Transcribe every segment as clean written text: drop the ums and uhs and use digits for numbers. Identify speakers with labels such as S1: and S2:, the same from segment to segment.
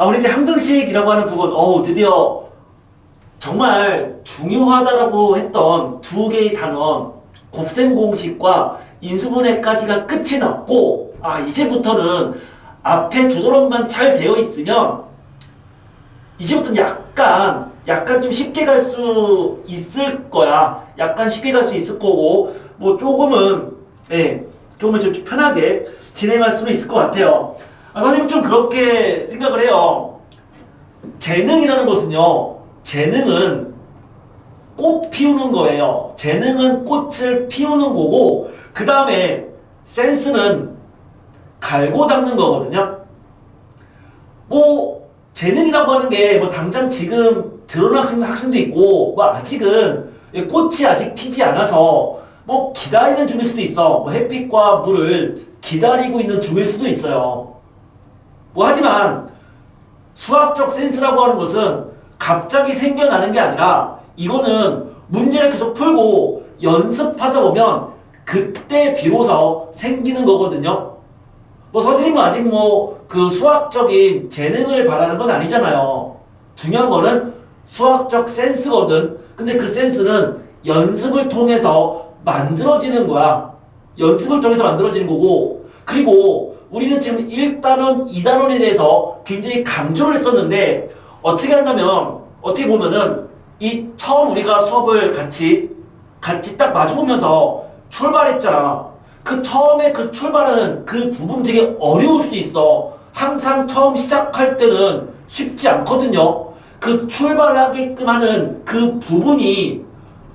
S1: 우리 이제 항등식이라고 하는 부분, 드디어 정말 중요하다라고 했던 두 개의 단원, 곱셈 공식과 인수분해까지가 끝이 났고, 이제부터는 앞에 두 단원만 잘 되어 있으면, 이제부터는 약간 좀 쉽게 갈 수 있을 거야. 약간 쉽게 갈 수 있을 거고, 뭐 조금은 좀 편하게 진행할 수는 있을 것 같아요. 선생님 좀 그렇게 생각을 해요. 재능이라는 것은요, 재능은 꽃 피우는 거예요. 재능은 꽃을 피우는 거고, 그 다음에 센스는 갈고 닦는 거거든요. 뭐 재능이라고 하는 게 뭐 당장 지금 들어오는 학생도 있고, 뭐 아직은 꽃이 아직 피지 않아서 뭐 기다리는 중일 수도 있어. 뭐 햇빛과 물을 기다리고 있는 중일 수도 있어요. 뭐 하지만 수학적 센스라고 하는 것은 갑자기 생겨나는 게 아니라, 이거는 문제를 계속 풀고 연습하다 보면 그때 비로소 생기는 거거든요. 뭐 선생님은 아직 뭐 그 수학적인 재능을 바라는 건 아니잖아요. 중요한 거는 수학적 센스거든. 근데 그 센스는 연습을 통해서 만들어지는 거야. 연습을 통해서 만들어지는 거고, 그리고 우리는 지금 1단원, 2단원에 대해서 굉장히 강조를 했었는데, 어떻게 한다면, 어떻게 보면은 이 처음 우리가 수업을 같이 딱 마주보면서 출발했잖아. 그 처음에 그 출발하는 그 부분 되게 어려울 수 있어. 항상 처음 시작할 때는 쉽지 않거든요. 그 출발하게끔 하는 그 부분이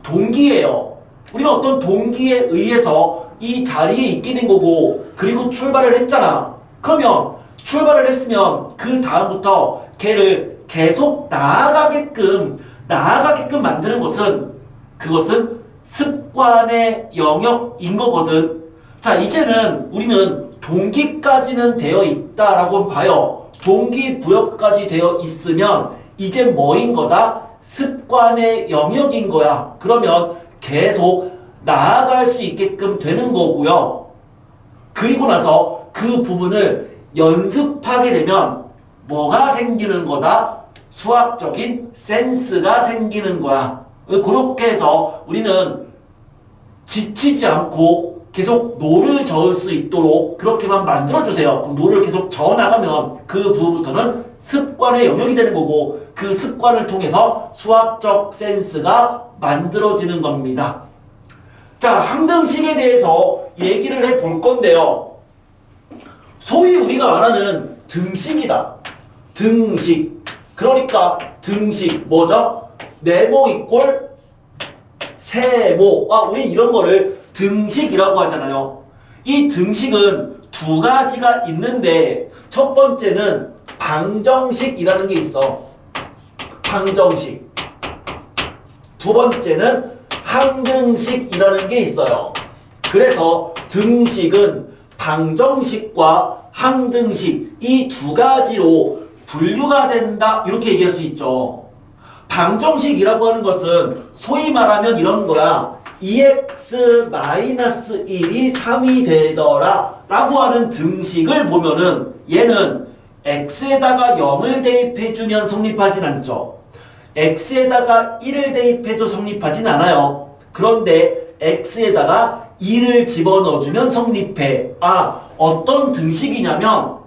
S1: 동기예요. 우리가 어떤 동기에 의해서 이 자리에 있게 된 거고, 그리고 출발을 했잖아. 그러면 출발을 했으면 그 다음부터 걔를 계속 나아가게끔 만드는 것은, 그것은 습관의 영역인 거거든. 자, 이제는 우리는 동기까지는 되어 있다라고 봐요. 동기부여까지 되어 있으면 이제 뭐인 거다? 습관의 영역인 거야. 그러면 계속 나아갈 수 있게끔 되는 거고요. 그리고 나서 그 부분을 연습하게 되면 뭐가 생기는 거다? 수학적인 센스가 생기는 거야. 그렇게 해서 우리는 지치지 않고 계속 노를 저을 수 있도록 그렇게만 만들어주세요. 그럼 노를 계속 저어나가면 그 부분부터는 습관의 영역이 되는 거고, 그 습관을 통해서 수학적 센스가 만들어지는 겁니다. 자, 항등식에 대해서 얘기를 해볼 건데요. 소위 우리가 말하는 등식이다. 등식. 그러니까 등식 뭐죠? 네모 이꼴 세모. 우리 이런 거를 등식이라고 하잖아요. 이 등식은 두 가지가 있는데, 첫 번째는 방정식이라는 게 있어. 방정식. 두 번째는 항등식이라는 게 있어요. 그래서 등식은 방정식과 항등식 이 두 가지로 분류가 된다, 이렇게 얘기할 수 있죠. 방정식이라고 하는 것은 소위 말하면 이런 거야. 2x-1이 3이 되더라 라고 하는 등식을 보면은, 얘는 x에다가 0을 대입해주면 성립하진 않죠. x에다가 1을 대입해도 성립하진 않아요. 그런데 x에다가 2를 집어넣어주면 성립해. 어떤 등식이냐면,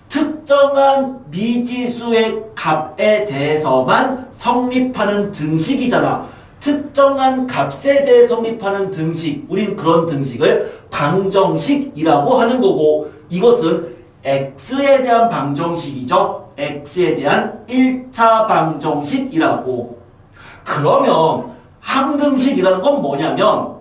S1: 특정한 미지수의 값에 대해서만 성립하는 등식이잖아. 특정한 값에 대해 성립하는 등식, 우린 그런 등식을 방정식이라고 하는 거고, 이것은 x에 대한 방정식이죠. x에 대한 1차 방정식이라고. 그러면 항등식이라는 건 뭐냐면,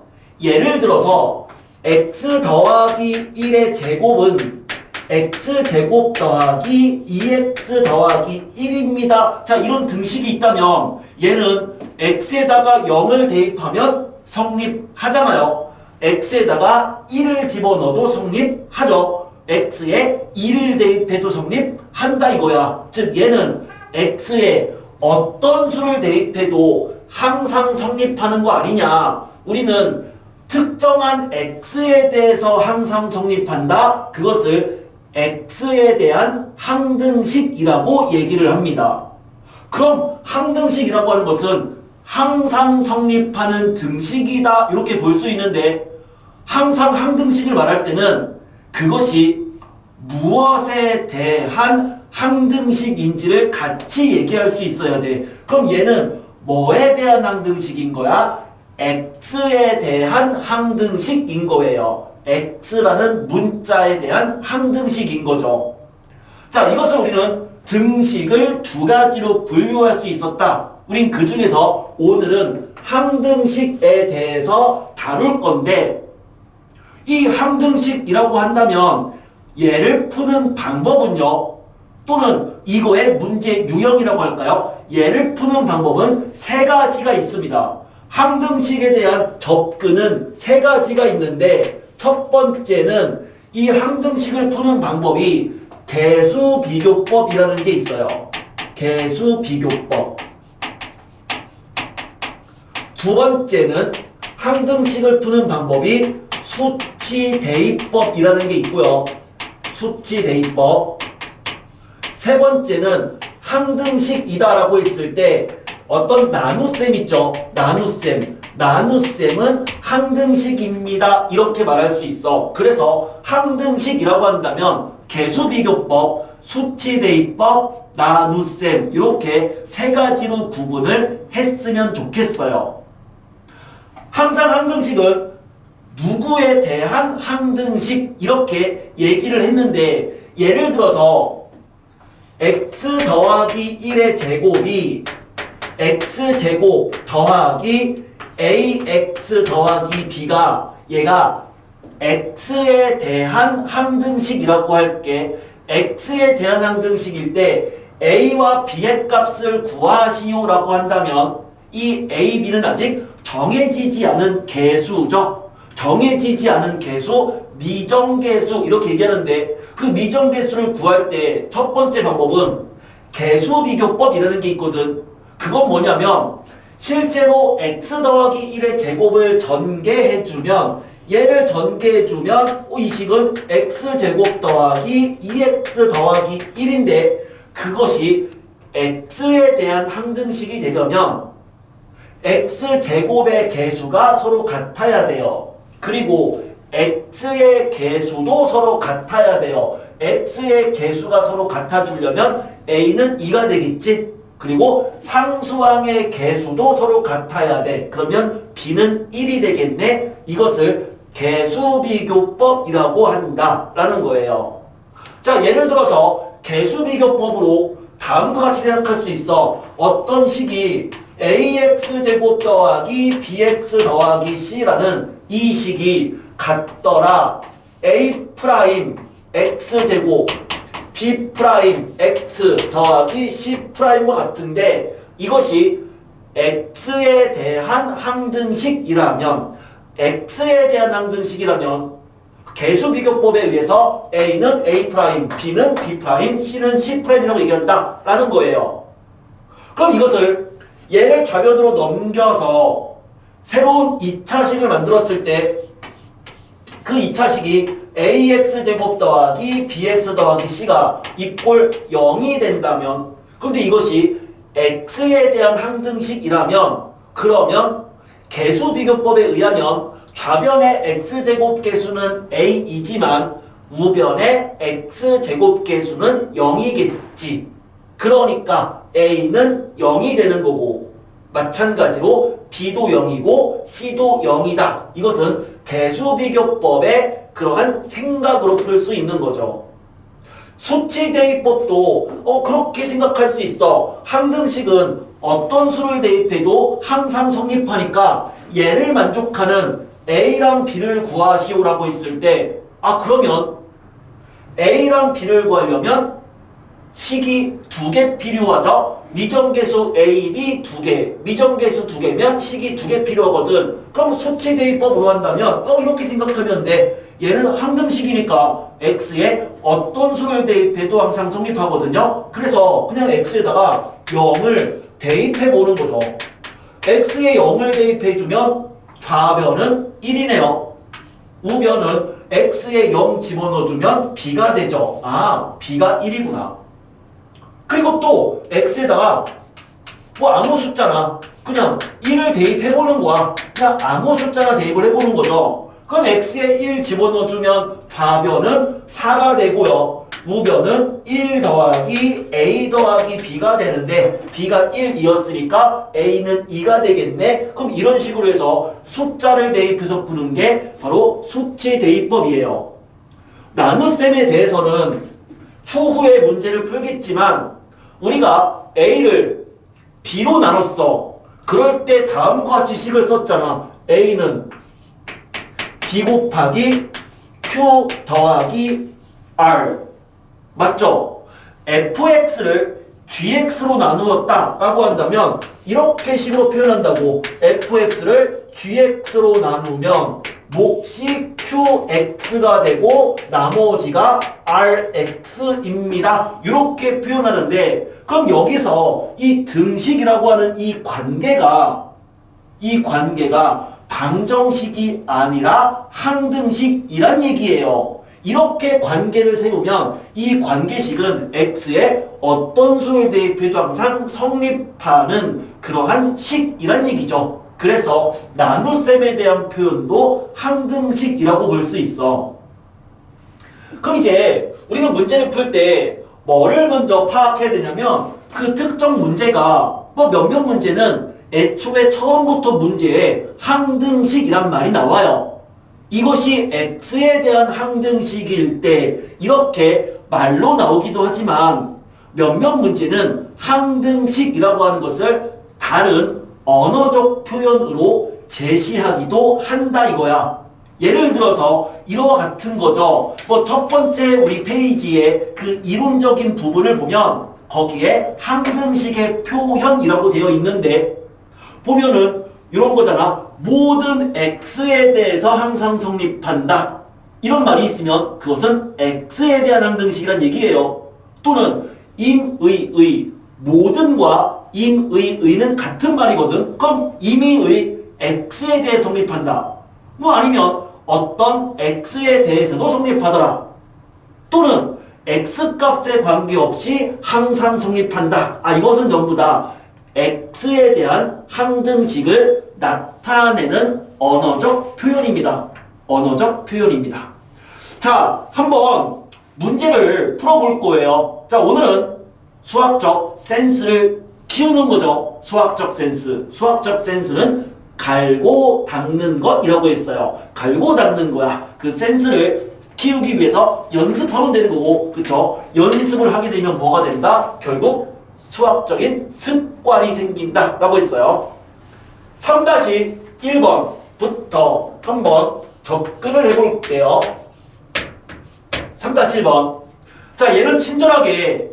S1: 예를 들어서 x 더하기 1의 제곱은 x제곱 더하기 2x 더하기 1입니다. 자, 이런 등식이 있다면 얘는 x에다가 0을 대입하면 성립하잖아요. x에다가 1을 집어넣어도 성립하죠. x에 2를 대입해도 성립한다 이거야. 즉 얘는 x에 어떤 수를 대입해도 항상 성립하는 거 아니냐. 우리는 특정한 x에 대해서 항상 성립한다. 그것을 x에 대한 항등식이라고 얘기를 합니다. 그럼 항등식이라고 하는 것은 항상 성립하는 등식이다 이렇게 볼 수 있는데 항상 항등식을 말할 때는 그것이 무엇에 대한 항등식인지를 같이 얘기할 수 있어야 돼. 그럼 얘는 뭐에 대한 항등식인 거야? x에 대한 항등식인 거예요. x라는 문자에 대한 항등식인 거죠. 자, 이것을 우리는 등식을 두 가지로 분류할 수 있었다. 우린 그 중에서 오늘은 항등식에 대해서 다룰 건데 이 항등식이라고 한다면 얘를 푸는 방법은요, 또는 이거의 문제 유형이라고 할까요? 얘를 푸는 방법은 세 가지가 있습니다. 항등식에 대한 접근은 세 가지가 있는데 첫 번째는 이 항등식을 푸는 방법이 개수비교법이라는 게 있어요. 개수비교법. 두 번째는 항등식을 푸는 방법이 수치대입법이라는 게 있고요. 수치대입법. 세 번째는 항등식이다라고 했을 때 어떤 나눗셈 있죠? 나눗셈. 나눗셈은 항등식입니다. 이렇게 말할 수 있어. 그래서 항등식이라고 한다면 개수비교법, 수치대입법, 나눗셈 이렇게 세 가지로 구분을 했으면 좋겠어요. 항상 항등식은 누구에 대한 항등식 이렇게 얘기를 했는데 예를 들어서 x 더하기 1의 제곱이 x제곱 더하기 ax 더하기 b가 얘가 x에 대한 항등식이라고 할게. x에 대한 항등식일 때 a와 b의 값을 구하시오라고 한다면 이 a, b는 아직 정해지지 않은 개수죠. 정해지지 않은 개수, 미정개수 이렇게 얘기하는데 그 미정개수를 구할 때 첫 번째 방법은 개수비교법이라는 게 있거든. 그건 뭐냐면 실제로 x 더하기 1의 제곱을 전개해주면 얘를 전개해주면 이 식은 x제곱 더하기 2x 더하기 1인데 그것이 x에 대한 항등식이 되려면 x제곱의 개수가 서로 같아야 돼요. 그리고 x의 개수도 서로 같아야 돼요. x의 개수가 서로 같아주려면 a는 2가 되겠지? 그리고 상수항의 개수도 서로 같아야 돼. 그러면 b는 1이 되겠네. 이것을 개수비교법이라고 한다라는 거예요. 자, 예를 들어서 개수비교법으로 다음과 같이 생각할 수 있어. 어떤 식이 ax제곱 더하기 bx 더하기 c라는 이 식이 같더라. a 프라임 x제곱 b 프라임 x 더하기 c 프라임과 같은데 이것이 x에 대한 항등식이라면 x에 대한 항등식이라면 개수비교법에 의해서 a는 a 프라임, b는 b 프라임, c는 c 프라임이라고 얘기한다라는 거예요. 그럼 이것을 얘를 좌변으로 넘겨서 새로운 2차식을 만들었을 때 그 2차식이 ax제곱 더하기 bx 더하기 c가 이꼴 0이 된다면 근데 이것이 x에 대한 항등식이라면 그러면 개수비교법에 의하면 좌변의 x제곱 개수는 a이지만 우변의 x제곱 개수는 0이겠지. 그러니까 a는 0이 되는 거고 마찬가지로 b도 0이고 c도 0이다. 이것은 개수비교법의 그러한 생각으로 풀 수 있는 거죠. 수치대입법도 그렇게 생각할 수 있어. 항등식은 어떤 수를 대입해도 항상 성립하니까 얘를 만족하는 a랑 b를 구하시오라고 했을 때 그러면 a랑 b를 구하려면 식이 2개 필요하죠. 미정계수 a, b 2개, 미정계수 2개면 식이 2개 필요하거든. 그럼 수치대입법으로 한다면 이렇게 생각하면 돼. 얘는 항등식이니까 x에 어떤 수를 대입해도 항상 성립하거든요. 그래서 그냥 x에다가 0을 대입해보는 거죠. x에 0을 대입해주면 좌변은 1이네요. 우변은 x에 0 집어넣어주면 b가 되죠. 아, b가 1이구나. 그리고 또 x에다가 뭐 아무 숫자나 그냥 1을 대입해보는 거야. 그냥 아무 숫자나 대입을 해보는 거죠. 그럼 x에 1 집어넣어주면 좌변은 4가 되고요. 우변은 1 더하기 a 더하기 b가 되는데 b가 1이었으니까 a는 2가 되겠네. 그럼 이런 식으로 해서 숫자를 대입해서 푸는 게 바로 수치 대입법이에요. 나눗셈에 대해서는 추후에 문제를 풀겠지만 우리가 a를 b로 나눴어. 그럴 때 다음과 같이 식을 썼잖아. a는 b 곱하기 q 더하기 r 맞죠? fx를 gx로 나누었다 라고 한다면 이렇게 식으로 표현한다고. fx를 gx로 나누면 몫이 qx가 되고 나머지가 rx입니다. 이렇게 표현하는데 그럼 여기서 이 등식이라고 하는 이 관계가 방정식이 아니라 항등식이란 얘기예요. 이렇게 관계를 세우면 이 관계식은 x에 어떤 수를 대입해도 항상 성립하는 그러한 식이란 얘기죠. 그래서 나눗셈에 대한 표현도 항등식이라고 볼 수 있어. 그럼 이제 우리가 문제를 풀 때 뭐를 먼저 파악해야 되냐면 그 특정 문제가 뭐 몇몇 문제는 애초에 처음부터 문제에 항등식이란 말이 나와요. 이것이 x에 대한 항등식일 때 이렇게 말로 나오기도 하지만 몇몇 문제는 항등식이라고 하는 것을 다른 언어적 표현으로 제시하기도 한다 이거야. 예를 들어서 이와 같은 거죠. 뭐 첫 번째 우리 페이지에 그 이론적인 부분을 보면 거기에 항등식의 표현이라고 되어 있는데 보면은 이런 거잖아. 모든 x에 대해서 항상 성립한다. 이런 말이 있으면 그것은 x에 대한 항등식이란 얘기예요. 또는 임의의 모든과 임의의는 같은 말이거든. 그럼 임의의 x에 대해 성립한다. 뭐 아니면 어떤 x에 대해서도 성립하더라. 또는 x값에 관계없이 항상 성립한다. 아, 이것은 전부 다 x에 대한 항등식을 나타내는 언어적 표현입니다. 언어적 표현입니다. 자, 한번 문제를 풀어볼 거예요. 자, 오늘은 수학적 센스를 키우는 거죠. 수학적 센스. 수학적 센스는 갈고 닦는 것이라고 했어요. 갈고 닦는 거야. 그 센스를 키우기 위해서 연습하면 되는 거고, 그쵸? 연습을 하게 되면 뭐가 된다? 결국 수학적인 습관이 생긴다 라고 했어요. 3-1번부터 한번 접근을 해볼게요. 3-1번. 자, 얘는 친절하게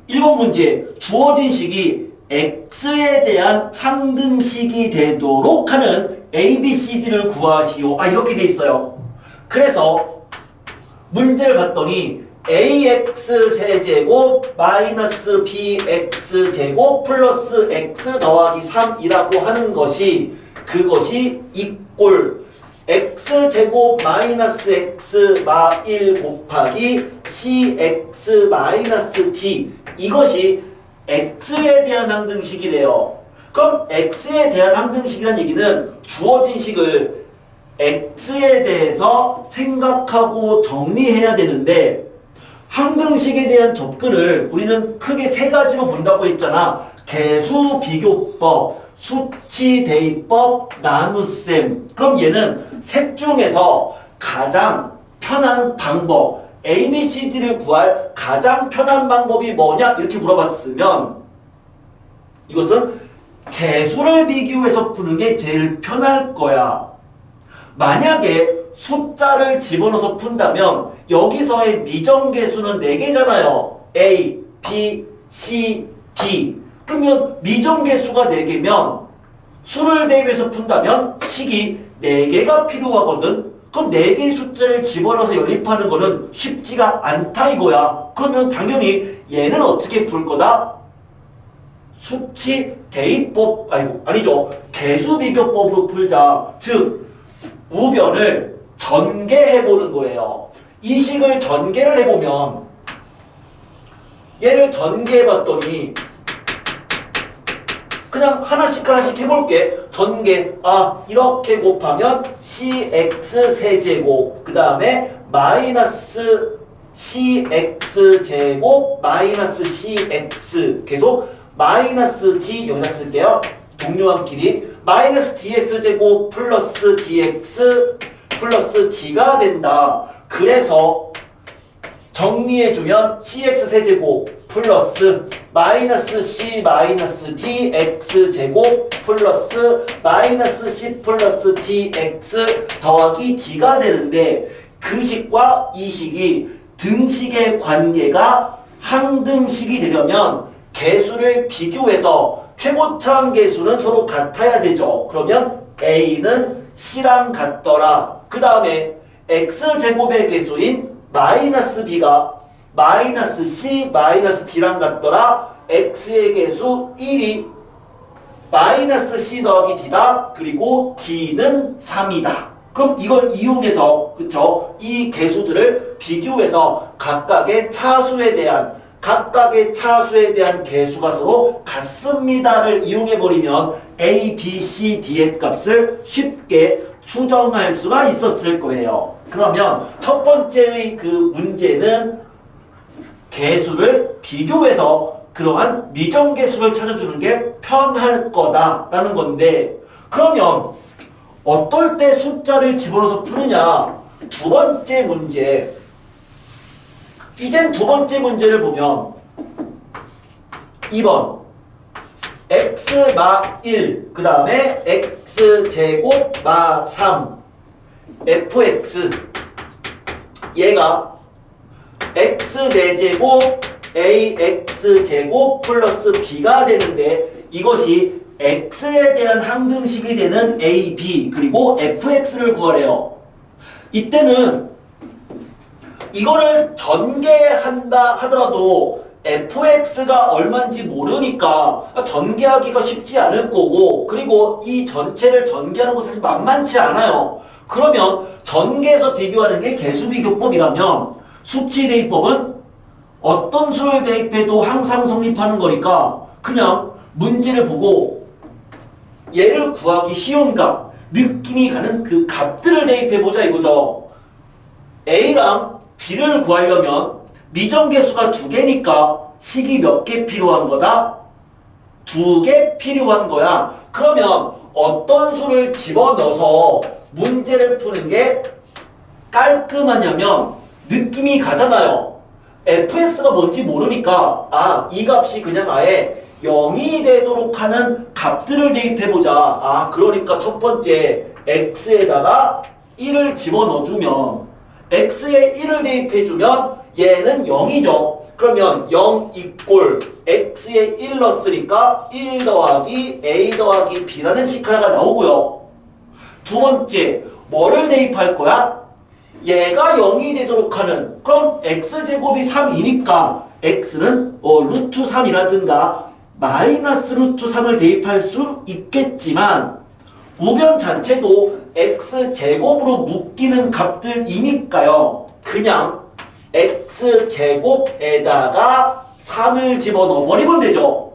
S1: 1번 문제 주어진 식이 x에 대한 항등식이 되도록 하는 a, b, c, d를 구하시오. 아, 이렇게 돼 있어요. 그래서 문제를 봤더니 ax 세제곱 마이너스 bx 제곱 플러스 x 더하기 3이라고 하는 것이 그것이 이꼴 x 제곱 마이너스 x 마 1 곱하기 cx 마이너스 t 이것이 x에 대한 항등식이래요. 그럼 x에 대한 항등식이라는 얘기는 주어진 식을 x에 대해서 생각하고 정리해야 되는데 항등식에 대한 접근을 우리는 크게 세 가지로 본다고 했잖아. 개수 비교법, 수치 대입법, 나눗셈. 그럼 얘는 셋 중에서 가장 편한 방법, A, B, C, D를 구할 가장 편한 방법이 뭐냐? 이렇게 물어봤으면 이것은 개수를 비교해서 푸는 게 제일 편할 거야. 만약에 숫자를 집어넣어서 푼다면 여기서의 미정계수는 4개잖아요. A, B, C, D. 그러면 미정계수가 4개면 수를 대입해서 푼다면 식이 4개가 필요하거든. 그럼 4개의 숫자를 집어넣어서 연립하는 거는 쉽지가 않다 이거야. 그러면 당연히 얘는 어떻게 풀 거다? 수치 대입법, 아니죠. 개수 비교법으로 풀자. 즉 우변을 전개해보는 거예요. 이 식을 전개를 해보면 얘를 전개해봤더니 그냥 하나씩 해볼게. 전개. 이렇게 곱하면 cx 세제곱 그 다음에 마이너스 cx 제곱 마이너스 cx 계속 마이너스 d 여기다 쓸게요. 동료한 길이 마이너스 dx 제곱 플러스 dx 플러스 d가 된다. 그래서 정리해주면 cx 세제곱 플러스 마이너스 c 마이너스 dx 제곱 플러스 마이너스 c 플러스 dx 더하기 d가 되는데 그 식과 이 식이 등식의 관계가 항등식이 되려면 개수를 비교해서 최고차항 개수는 서로 같아야 되죠. 그러면 a는 c랑 같더라. 그 다음에 x제곱의 개수인 마이너스 b가 마이너스 c 마이너스 d랑 같더라. x의 개수 1이 마이너스 c 더하기 d다. 그리고 d는 3이다. 그럼 이걸 이용해서 그쵸? 이 개수들을 비교해서 각각의 차수에 대한 개수가 서로 같습니다를 이용해버리면 a, b, c, d의 값을 쉽게 추정할 수가 있었을 거예요. 그러면 첫 번째의 그 문제는 개수를 비교해서 그러한 미정계수를 찾아주는 게 편할 거다라는 건데 그러면 어떨 때 숫자를 집어넣어서 푸느냐? 두 번째 문제. 이젠 두 번째 문제를 보면 2번 x 마 1, 그 다음에 x제곱 마 3 fx 얘가 x 4제곱 ax제곱 플러스 b가 되는데 이것이 x에 대한 항등식이 되는 a, b 그리고 fx를 구하래요. 이때는 이거를 전개한다 하더라도 fx가 얼마인지 모르니까 전개하기가 쉽지 않을 거고 그리고 이 전체를 전개하는 거 사실 만만치 않아요. 그러면 전개해서 비교하는 게 개수비교법이라면 수치대입법은 어떤 수를 대입해도 항상 성립하는 거니까 그냥 문제를 보고 얘를 구하기 쉬운 값, 느낌이 가는 그 값들을 대입해보자 이거죠. A랑 B를 구하려면 미정계수가 2개니까 식이 몇 개 필요한 거다? 2개 필요한 거야. 그러면 어떤 수를 집어넣어서 문제를 푸는 게 깔끔하냐면 느낌이 가잖아요. fx가 뭔지 모르니까 이 값이 그냥 아예 0이 되도록 하는 값들을 대입해보자. 그러니까 첫 번째 x에다가 1을 집어넣어주면 x에 1을 대입해주면 얘는 0이죠. 그러면 0 이꼴 x에 1 넣었으니까 1 더하기 a 더하기 b라는 식 하나가 나오고요. 두 번째 뭐를 대입할 거야? 얘가 0이 되도록 하는 그럼 x제곱이 3이니까 x는 루트 3이라든가 마이너스 루트 3을 대입할 수 있겠지만 우변 자체도 x제곱으로 묶이는 값들이니까요. 그냥 x제곱에다가 3을 집어넣어 버리면 되죠.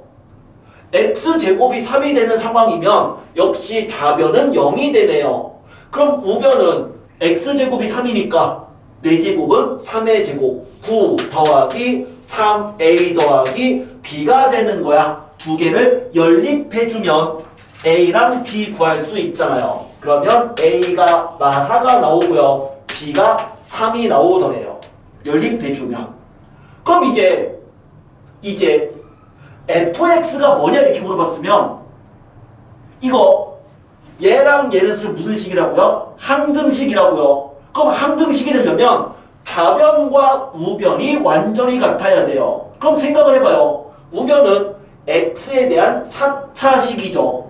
S1: x제곱이 3이 되는 상황이면 역시 좌변은 0이 되네요. 그럼 우변은 x제곱이 3이니까 4제곱은 3의 제곱 9 더하기 3a 더하기 b가 되는 거야. 두 개를 연립해주면 a랑 b 구할 수 있잖아요. 그러면 a가 마4가 나오고요. b가 3이 나오더래요. 연립해주면. 그럼 이제 fx가 뭐냐 이렇게 물어봤으면 이거 얘랑 얘는 무슨 식이라고요? 항등식이라고요. 그럼 항등식이 되려면 좌변과 우변이 완전히 같아야 돼요. 그럼 생각을 해봐요. 우변은 x에 대한 4차식이죠.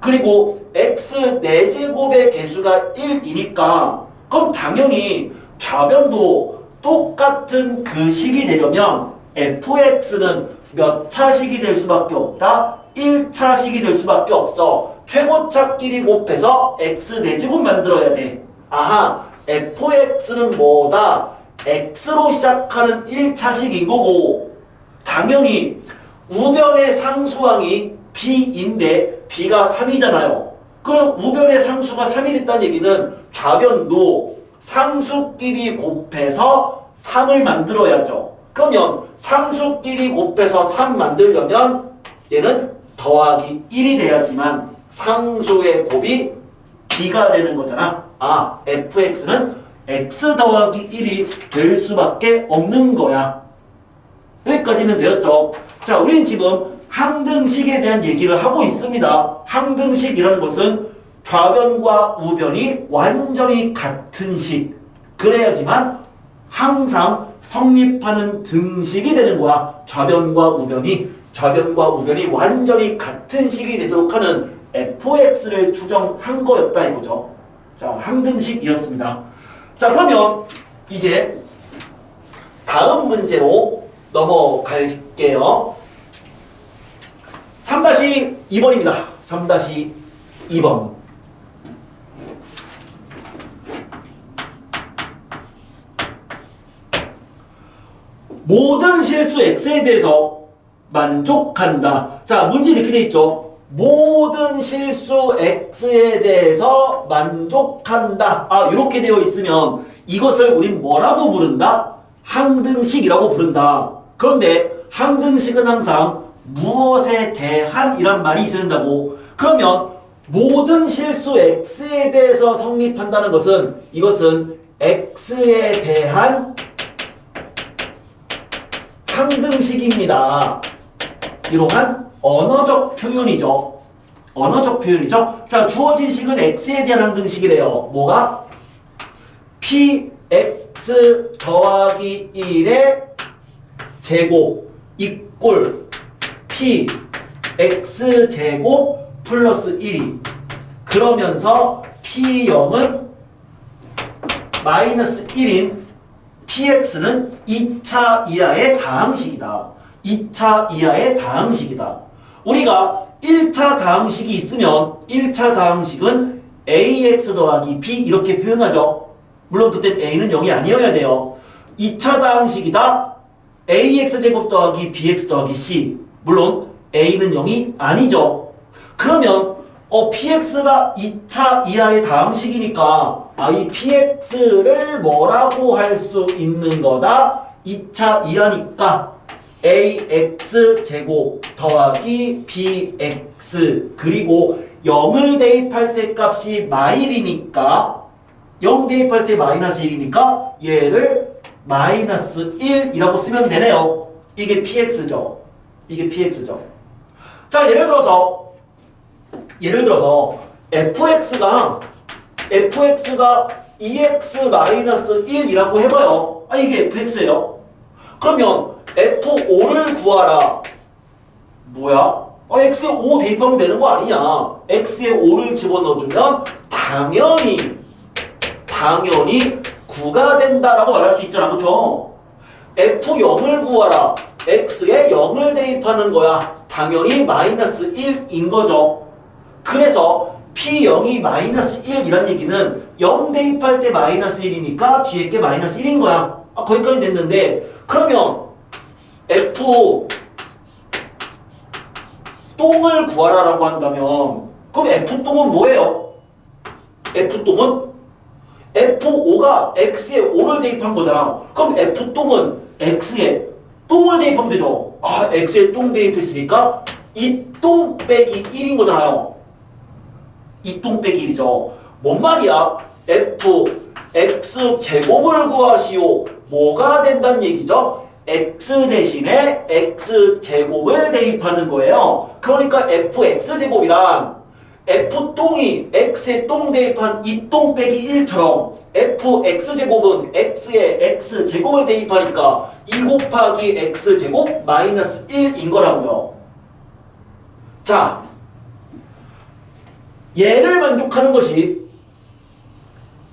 S1: 그리고 x 4제곱의 개수가 1이니까 그럼 당연히 좌변도 똑같은 그 식이 되려면 fx는 몇 차식이 될 수밖에 없다? 1차식이 될 수밖에 없어. 최고차끼리 곱해서 x 4제곱 만들어야 돼. fx는 뭐다? x로 시작하는 1차식인 거고 당연히 우변의 상수항이 b인데 b가 3이잖아요. 그럼 우변의 상수가 3이 됐다는 얘기는 좌변도 상수끼리 곱해서 3을 만들어야죠. 그러면 상수끼리 곱해서 3 만들려면 얘는 더하기 1이 돼야지만 상수의 곱이 b가 되는 거잖아. 아, fx는 x 더하기 1이 될 수밖에 없는 거야. 여기까지는 되었죠. 자, 우리는 지금 항등식에 대한 얘기를 하고 있습니다. 항등식이라는 것은 좌변과 우변이 완전히 같은 식. 그래야지만 항상 성립하는 등식이 되는 거야. 좌변과 우변이 완전히 같은 식이 되도록 하는 fx를 추정한 거였다 이거죠. 자, 항등식이었습니다. 자, 그러면 이제 다음 문제로 넘어갈게요. 3-2번입니다. 3-2번. 모든 실수 x에 대해서 만족한다. 자, 문제 이렇게 돼 있죠. 모든 실수 x에 대해서 만족한다. 아, 이렇게 되어 있으면 이것을 우린 뭐라고 부른다? 항등식이라고 부른다. 그런데 항등식은 항상 무엇에 대한 이란 말이 있어야 된다고. 그러면 모든 실수 x에 대해서 성립한다는 것은 이것은 x에 대한 항등식입니다. 이러한 언어적 표현이죠. 언어적 표현이죠. 자, 주어진 식은 x에 대한 항등식이래요. 뭐가? px 더하기 1의 제곱 이꼴 px 제곱 플러스 1이 그러면서 p0은 마이너스 1인 px는 2차 이하의 다항식이다. 2차 이하의 다항식이다. 우리가 1차 다항식이 있으면 1차 다항식은 ax 더하기 b 이렇게 표현하죠. 물론 그때 a는 0이 아니어야 돼요. 2차 다항식이다. ax제곱 더하기 bx 더하기 c. 물론 a는 0이 아니죠. 그러면 px가 2차 이하의 다항식이니까 이 px를 뭐라고 할 수 있는 거다? 2차 이하니까 ax제곱 더하기 bx 그리고 0을 대입할 때 값이 마일이니까 0 대입할 때 마이너스 1이니까 얘를 마이너스 1이라고 쓰면 되네요. 이게 px죠. 이게 px죠. 자, 예를 들어서 fx가 2x-1이라고 해봐요. 이게 fx예요. 그러면 f5를 구하라. 뭐야? x에 5 대입하면 되는 거 아니냐? x에 5를 집어넣어주면 당연히 9가 된다라고 말할 수 있잖아. 그쵸? f0을 구하라. x에 0을 대입하는 거야. 당연히 마이너스 1인 거죠. 그래서 p0이 마이너스 1이란 얘기는 0 대입할 때 마이너스 1이니까 뒤에 게 마이너스 1인 거야. 거기까지 됐는데 그러면 f 똥을 구하라라고 한다면 그럼 f 똥은 뭐예요? f 똥은 f5가 x에 5를 대입한 거잖아. 그럼 f 똥은 x에 똥을 대입하면 되죠. x에 똥 대입했으니까 이 똥 빼기 1인 거잖아요. 이 똥 빼기 1이죠. 뭔 말이야? x 제곱을 구하시오. 뭐가 된다는 얘기죠? x 대신에 x 제곱을 대입하는 거예요. 그러니까 fx 제곱이란 f똥이 x에 똥 대입한 이 똥 빼기 1처럼 fx 제곱은 x에 x 제곱을 대입하니까 2 곱하기 x 제곱 마이너스 1인 거라고요. 자, 얘를 만족하는 것이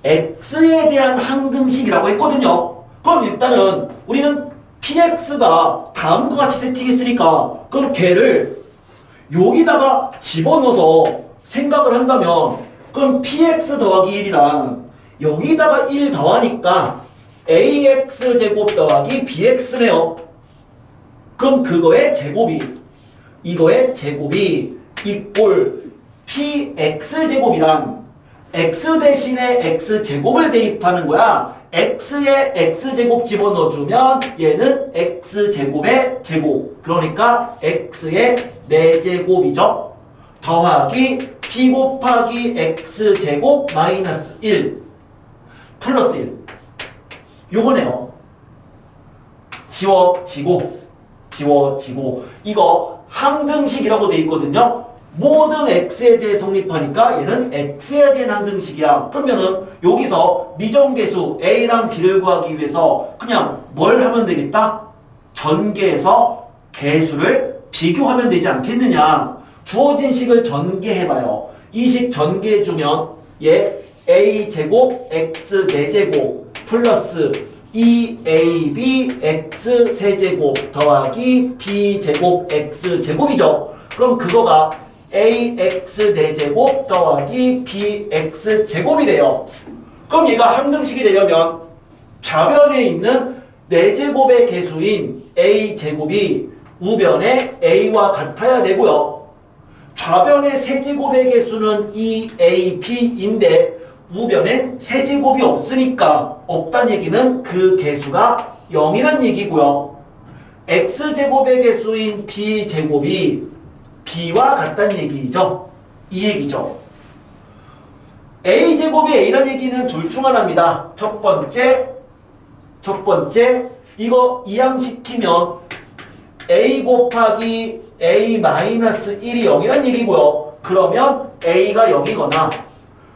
S1: x에 대한 항등식이라고 했거든요. 그럼 일단은 우리는 px가 다음과 같이 세팅했으니까 그럼 걔를 여기다가 집어넣어서 생각을 한다면 그럼 px 더하기 1이란 여기다가 1 더하니까 ax제곱 더하기 bx네요. 그럼 그거의 제곱이 이거의 제곱이 이꼴 px제곱이란 x 대신에 x제곱을 대입하는 거야. x에 x제곱 집어넣어주면 얘는 x제곱의 제곱. 그러니까 x의 4제곱이죠. 더하기 p 곱하기 x제곱 마이너스 1 플러스 1 요거네요. 지워지고 이거 항등식이라고 돼 있거든요. 모든 x에 대해 성립하니까 얘는 x에 대한 항등식이야. 그러면은 여기서 미정계수 a랑 b를 구하기 위해서 그냥 뭘 하면 되겠다? 전개해서 계수를 비교하면 되지 않겠느냐. 주어진 식을 전개해봐요. 이 식 전개해주면 얘 a제곱 x 4제곱 플러스 2ab x 세제곱 더하기 b제곱 x 제곱이죠. 그럼 그거가 ax 4제곱 더하기 bx 제곱이래요. 그럼 얘가 항등식이 되려면 좌변에 있는 4제곱의 개수인 a제곱이 우변의 a와 같아야 되고요. 좌변의 세제곱의 개수는 2ab인데 우변엔 세제곱이 없으니까 없다는 얘기는 그 개수가 0이란 얘기고요. x제곱의 개수인 b제곱이 b와 같다는 얘기죠. 이 얘기죠. a제곱이 a란 얘기는 둘 중 하나입니다. 첫 번째 이거 이항시키면 a 곱하기 a 마이너스 1이 0이란 얘기고요. 그러면 a가 0이거나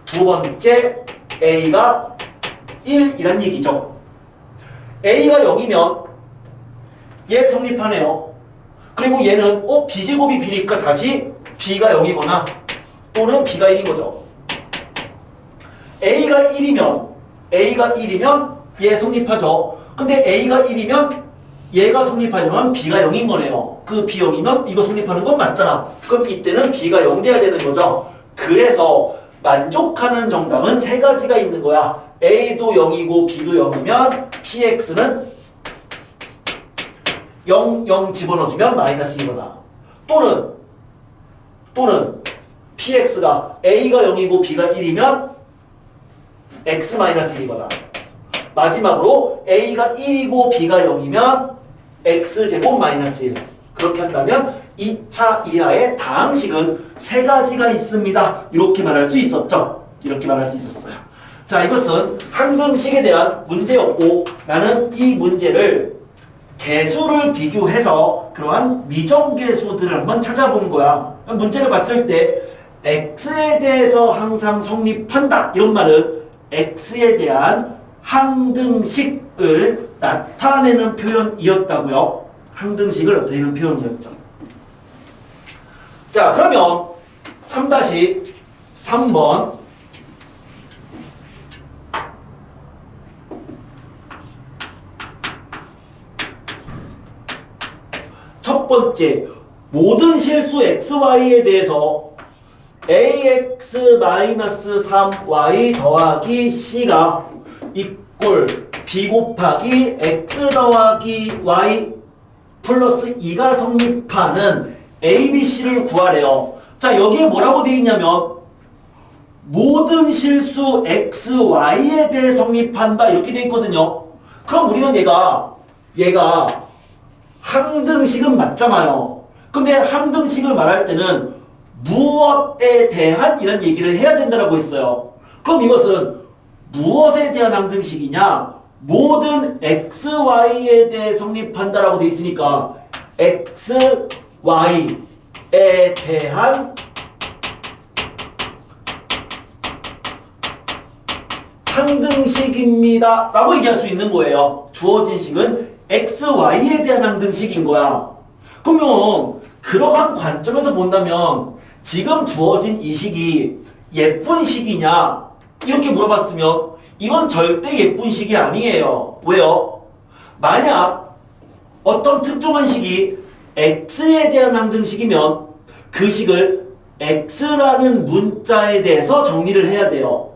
S1: 두 번째 a가 1이란 얘기죠. a가 0이면 얘 성립하네요. 그리고 얘는 b제곱이 b니까 다시 b가 0이거나 또는 b가 1인 거죠. a가 1이면 얘 성립하죠. 근데 a가 1이면 얘가 성립하려면 b가 0인 거네요. 그 b 0이면 이거 성립하는 건 맞잖아. 그럼 이때는 b가 0 돼야 되는 거죠. 그래서 만족하는 정답은 세 가지가 있는 거야. a도 0이고 b도 0이면 px는 0 집어넣어주면 마이너스 1이거나 또는 px가 a가 0이고 b가 1이면 x 마이너스 1이거나 마지막으로 a가 1이고 b가 0이면 x제곱 마이너스 1 그렇게 한다면 2차 이하의 다항식은 세 가지가 있습니다. 이렇게 말할 수 있었죠. 이렇게 말할 수 있었어요. 자, 이것은 항등식에 대한 문제였고 나는 이 문제를 개수를 비교해서 그러한 미정계수들을 한번 찾아본 거야. 문제를 봤을 때 x에 대해서 항상 성립한다 이런 말은 x에 대한 항등식을 나타내는 표현이었다고요. 항등식을 나타내는 표현이었죠. 자, 그러면 3-3번 첫 번째, 모든 실수 xy에 대해서 ax-3y 더하기 c가 이꼴 b 곱하기 x 더하기 y 플러스 2가 성립하는 ABC를 구하래요. 자, 여기에 뭐라고 되어 있냐면 모든 실수 XY에 대해 성립한다 이렇게 되어 있거든요. 그럼 우리는 얘가 항등식은 맞잖아요. 근데 항등식을 말할 때는 무엇에 대한 이런 얘기를 해야 된다고 했어요. 그럼 이것은 무엇에 대한 항등식이냐? 모든 XY에 대해 성립한다라고 되어 있으니까 XY에 대한 항등식입니다 라고 얘기할 수 있는 거예요. 주어진 식은 XY에 대한 항등식인 거야. 그러면 그러한 관점에서 본다면 지금 주어진 이 식이 예쁜 식이냐 이렇게 물어봤으면 이건 절대 예쁜 식이 아니에요. 왜요? 만약 어떤 특정한 식이 x에 대한 항등식이면 그 식을 x라는 문자에 대해서 정리를 해야 돼요.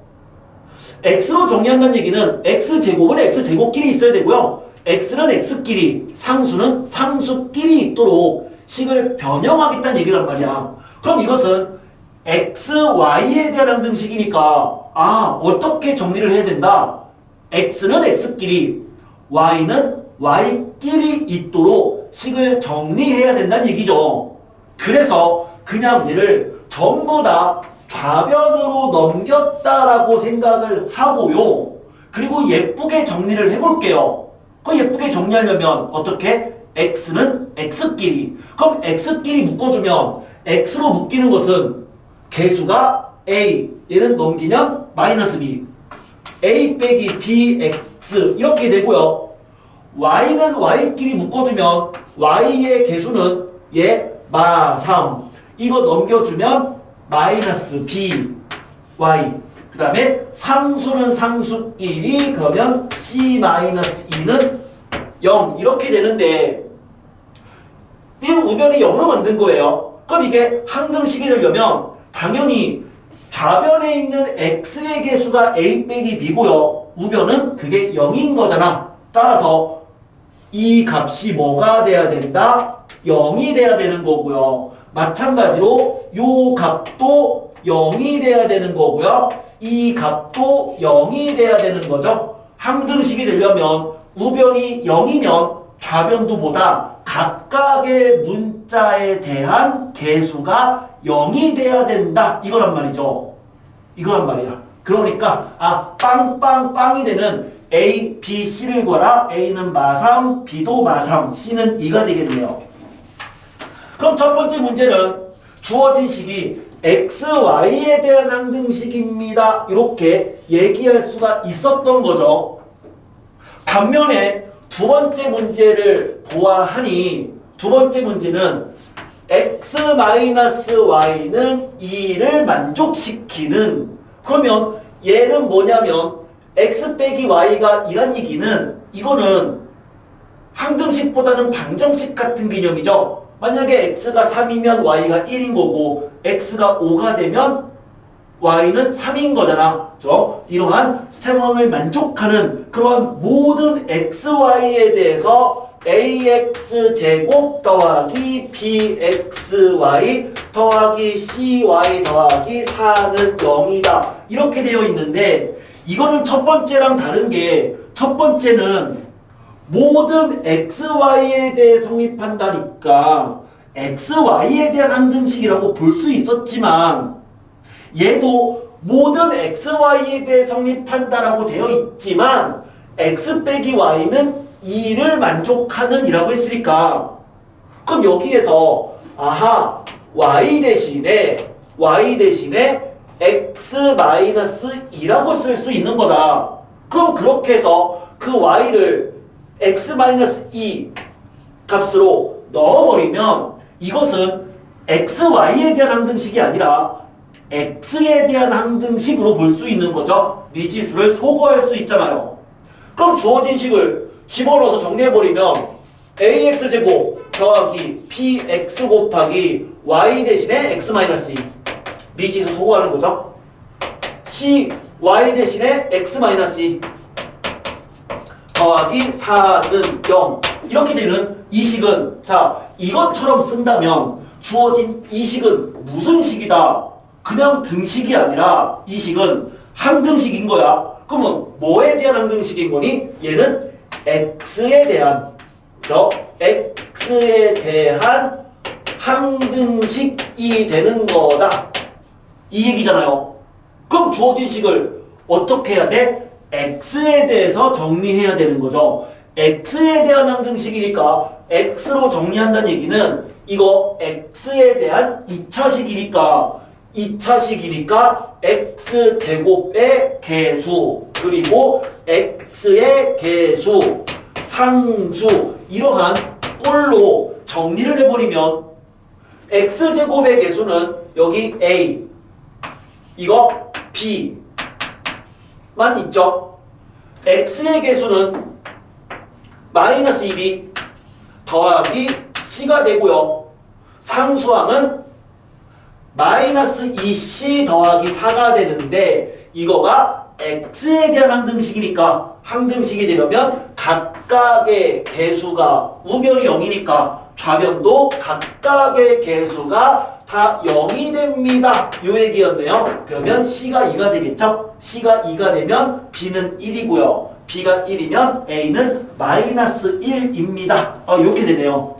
S1: x로 정리한다는 얘기는 x제곱은 x제곱끼리 있어야 되고요. x는 x끼리, 상수는 상수끼리 있도록 식을 변형하겠다는 얘기란 말이야. 그럼 이것은 x, y에 대한 항등식이니까 어떻게 정리를 해야 된다? x는 x끼리, y는 y끼리 있도록 식을 정리해야 된다는 얘기죠. 그래서 그냥 얘를 전부 다 좌변으로 넘겼다라고 생각을 하고요. 그리고 예쁘게 정리를 해볼게요. 그 예쁘게 정리하려면 어떻게? x는 x끼리. 그럼 x끼리 묶어주면 x로 묶이는 것은 개수가 a, 얘는 넘기면 마이너스 b, a 빼기 bx 이렇게 되고요. y는 y끼리 묶어주면 y의 개수는 얘 마3, 이거 넘겨주면 마이너스 b, y. 그 다음에 상수는 상수끼리, 그러면 c-2는 0 이렇게 되는데 이 우변이 0으로 만든 거예요. 그럼 이게 항등식이 되려면 당연히 좌변에 있는 x의 개수가 a 빼기 b고요. 우변은 그게 0인 거잖아. 따라서 이 값이 뭐가 돼야 된다? 0이 돼야 되는 거고요. 마찬가지로 요 값도 0이 돼야 되는 거고요. 이 값도 0이 돼야 되는 거죠. 항등식이 되려면 우변이 0이면 좌변도 보다 각각의 문자에 대한 개수가 0이 돼야 된다. 이거란 말이죠. 이거란 말이야. 그러니까 빵빵빵이 되는 A, B, C를 구하라. A는 마3, B도 마3, C는 2가 되겠네요. 그럼 첫 번째 문제는 주어진 식이 x, y에 대한 항등식입니다. 이렇게 얘기할 수가 있었던 거죠. 반면에 두 번째 문제를 보아하니 두 번째 문제는 x-y는 2를 만족시키는, 그러면 얘는 뭐냐면 x 빼기 y가 2란 얘기는 이거는 항등식보다는 방정식 같은 개념이죠. 만약에 x가 3이면 y가 1인 거고 x가 5가 되면 y는 3인 거잖아. 그렇죠? 이러한 상황을 만족하는 그런 모든 xy에 대해서 ax제곱 더하기 bxy 더하기 cy 더하기 4는 0이다. 이렇게 되어 있는데 이거는 첫 번째랑 다른 게 첫 번째는 모든 xy에 대해 성립한다니까 xy에 대한 항등식이라고 볼 수 있었지만 얘도 모든 xy에 대해 성립한다라고 되어 있지만 x 빼기 y는 2를 만족하는 이라고 했으니까 그럼 여기에서 y 대신에 x-2라고 쓸 수 있는 거다. 그럼 그렇게 해서 그 y를 x-2 값으로 넣어버리면 이것은 xy에 대한 항등식이 아니라 x에 대한 항등식으로 볼 수 있는 거죠. 미지수를 소거할 수 있잖아요. 그럼 주어진 식을 집어넣어서 정리해버리면 ax제곱 더하기 px 곱하기 y 대신에 x-2 미지수 소거하는 거죠. cy 대신에 x-2 더하기 4는 0 이렇게 되는 이 식은 이것처럼 쓴다면 주어진 이 식은 무슨 식이다? 그냥 등식이 아니라 이 식은 항등식인 거야. 그러면 뭐에 대한 항등식인 거니? 얘는 x에 대한 x에 대한 항등식이 되는 거다. 이 얘기잖아요. 그럼 주어진 식을 어떻게 해야 돼? x에 대해서 정리해야 되는 거죠. x에 대한 항등식이니까 x로 정리한다는 얘기는 이거 x에 대한 2차식이니까 x제곱의 개수 그리고 x의 개수 상수 이러한 꼴로 정리를 해버리면 x제곱의 개수는 여기 a 이거 b만 있죠. x의 개수는 마이너스 2b 더하기 c가 되고요. 상수항은 마이너스 2c 더하기 4가 되는데 이거가 x에 대한 항등식이니까 항등식이 되려면 각각의 개수가 우변이 0이니까 좌변도 각각의 개수가 다 0이 됩니다. 요 얘기였네요. 그러면 C가 2가 되겠죠? C가 2가 되면 B는 1이고요. B가 1이면 A는 마이너스 1입니다. 이렇게 되네요.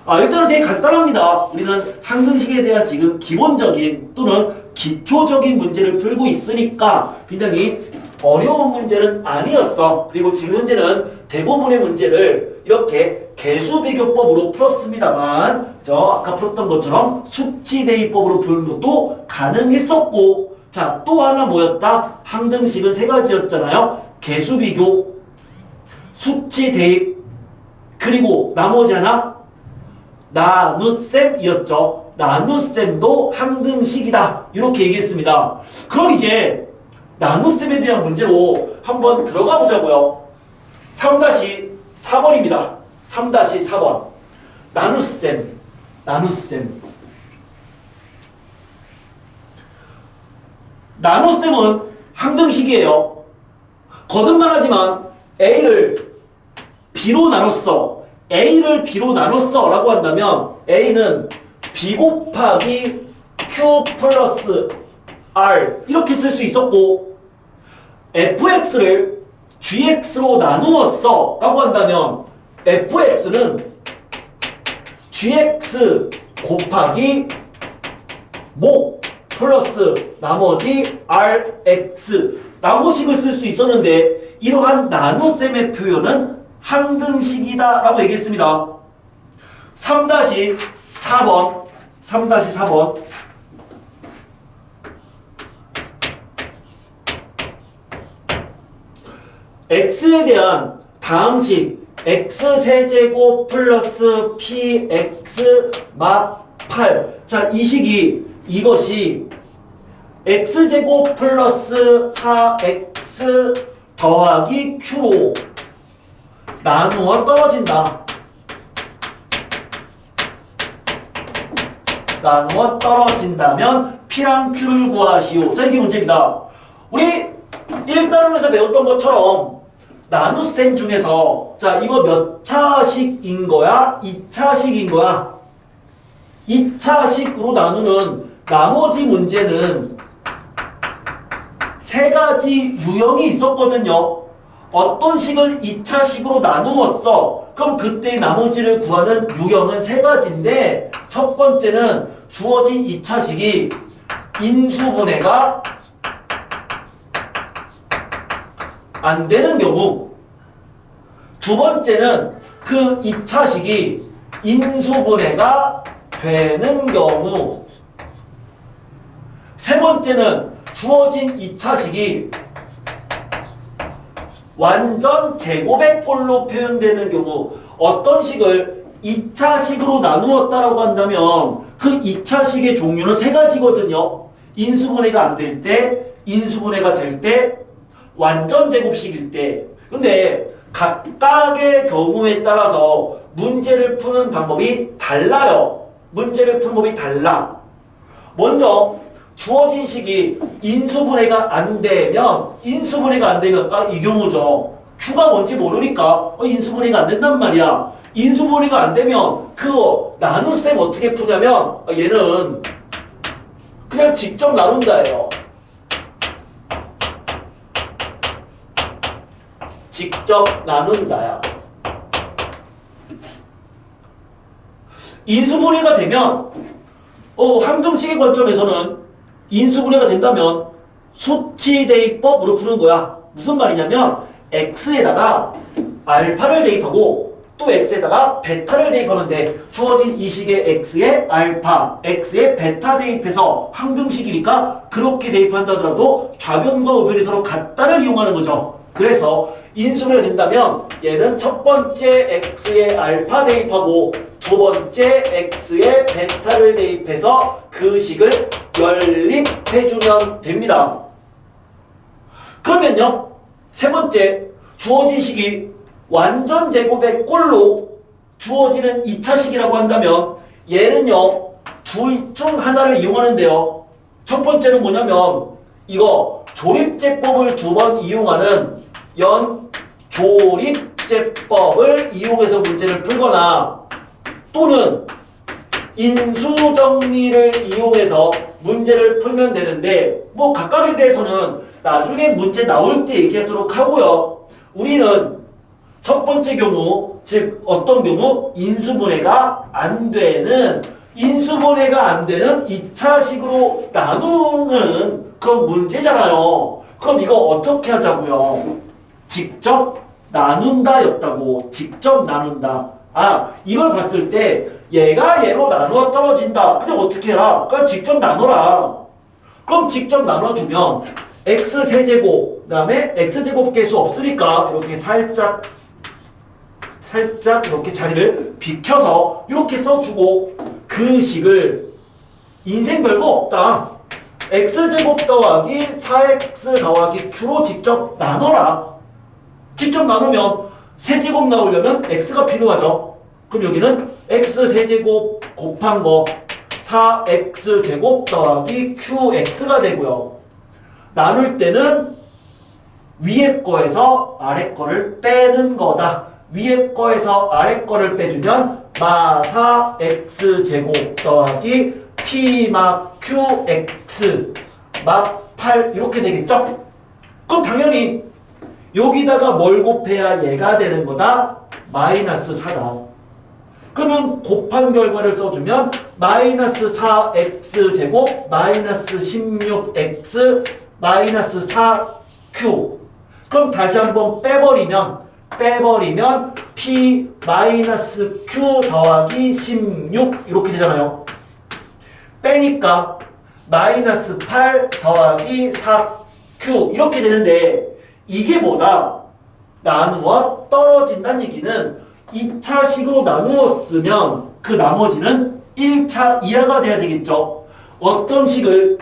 S1: 일단은 되게 간단합니다. 우리는 항등식에 대한 지금 기본적인 또는 기초적인 문제를 풀고 있으니까 굉장히 어려운 문제는 아니었어. 그리고 지금 현재는 대부분의 문제를 이렇게 개수비교법으로 풀었습니다만 아까 풀었던 것처럼 수치대입법으로 푸는 것도 가능했었고, 자, 또 하나 뭐였다? 항등식은 세 가지였잖아요. 개수비교, 수치대입, 그리고 나머지 하나 나눗셈이었죠. 나눗셈도 항등식이다. 이렇게 얘기했습니다. 그럼 이제 나눗셈에 대한 문제로 한번 들어가 보자고요. 3-4번입니다. 3-4번. 나눗셈. 나눗셈은 항등식이에요. 거듭만 하지만 A를 B로 나눴어. A를 B로 나눴어 라고 한다면 A는 B 곱하기 Q 플러스 R 이렇게 쓸 수 있었고, fx를 gx로 나누었어 라고 한다면 fx는 gx 곱하기 목 플러스 나머지 rx 라고 식을 쓸 수 있었는데, 이러한 나눗셈의 표현은 항등식이다 라고 얘기했습니다. 3-4번 x에 대한 다음식 x세제곱 플러스 px 마 8. 자, 이 식이 이것이 x제곱 플러스 4x 더하기 q로 나누어 떨어진다. 나누어 떨어진다면 p랑 q를 구하시오. 자, 이게 문제입니다. 우리 1단원에서 배웠던 것처럼 나눗셈 중에서 자, 이거 몇 차식인 거야? 2차식인 거야? 2차식으로 나누는 나머지 문제는 세 가지 유형이 있었거든요. 어떤 식을 2차식으로 나누었어. 그럼 그때 나머지를 구하는 유형은 세 가지인데, 첫 번째는 주어진 2차식이 인수분해가 안 되는 경우, 두 번째는 그 2차식이 인수분해가 되는 경우, 세 번째는 주어진 2차식이 완전 제곱의 꼴로 표현되는 경우. 어떤 식을 2차식으로 나누었다라고 한다면 그 2차식의 종류는 세 가지거든요. 인수분해가 안 될 때, 인수분해가 될 때, 완전 제곱식일 때. 근데 각각의 경우에 따라서 문제를 푸는 방법이 달라요. 문제를 푸는 방법이 달라. 먼저 주어진 식이 인수분해가 안 되면 이 경우죠. Q가 뭔지 모르니까 인수분해가 안 된단 말이야. 인수분해가 안 되면 그 나눗셈 어떻게 푸냐면 얘는 그냥 직접 나눈다예요. 직접 나눈다야. 인수분해가 되면 항등식의 관점에서는 인수분해가 된다면 수치대입법으로 푸는 거야. 무슨 말이냐면 x에다가 알파를 대입하고 또 x에다가 베타를 대입하는데, 주어진 이 식의 x에 알파, x에 베타 대입해서 항등식이니까 그렇게 대입한다 하더라도 좌변과 우변이 서로 같다를 이용하는 거죠. 그래서 인수분해가 된다면 얘는 첫 번째 x에 알파 대입하고 두 번째 x에 베타를 대입해서 그 식을 연립해주면 됩니다. 그러면요, 세 번째 주어진 식이 완전 제곱의 꼴로 주어지는 2차식이라고 한다면 얘는요 둘 중 하나를 이용하는데요. 첫 번째는 뭐냐면 이거 조립제법을 두 번 이용하는 연조립제법을 이용해서 문제를 풀거나 또는 인수정리를 이용해서 문제를 풀면 되는데 뭐 각각에 대해서는 나중에 문제 나올 때 얘기하도록 하고요. 우리는 첫 번째 경우, 즉 어떤 경우? 인수분해가 안 되는 2차식으로 나누는 그런 문제잖아요. 그럼 이거 어떻게 하자고요? 직접 나눈다 였다고. 직접 나눈다. 아, 이걸 봤을 때 얘가 얘로 나누어 떨어진다. 그럼 어떻게 해라? 그럼 직접 나눠라. 그럼 직접 나눠주면 x세제곱, 그 다음에 x제곱 개수 없으니까 이렇게 살짝 이렇게 자리를 비켜서 이렇게 써주고 그 식을 인생 별거 없다. x제곱 더하기 4x 더하기 q로 직접 나눠라. 직접 나누면 세제곱 나오려면 x가 필요하죠. 그럼 여기는 x세제곱 곱한 거 4x제곱 더하기 qx가 되고요. 나눌 때는 위에 거에서 아래 거를 빼는 거다. 위에 거에서 아래 거를 빼주면 마사 x제곱 더하기 p마 qx 막 8 이렇게 되겠죠? 그럼 당연히 여기다가 뭘 곱해야 얘가 되는 거다? 마이너스 4다. 그러면 곱한 결과를 써주면 마이너스 4x제곱 마이너스 16x 마이너스 4q. 그럼 다시 한번 빼버리면 p 마이너스 q 더하기 16 이렇게 되잖아요. 빼니까 마이너스 8 더하기 4q 이렇게 되는데 이게 뭐다? 나누어 떨어진다는 얘기는 2차식으로 나누었으면 그 나머지는 1차 이하가 돼야 되겠죠. 어떤 식을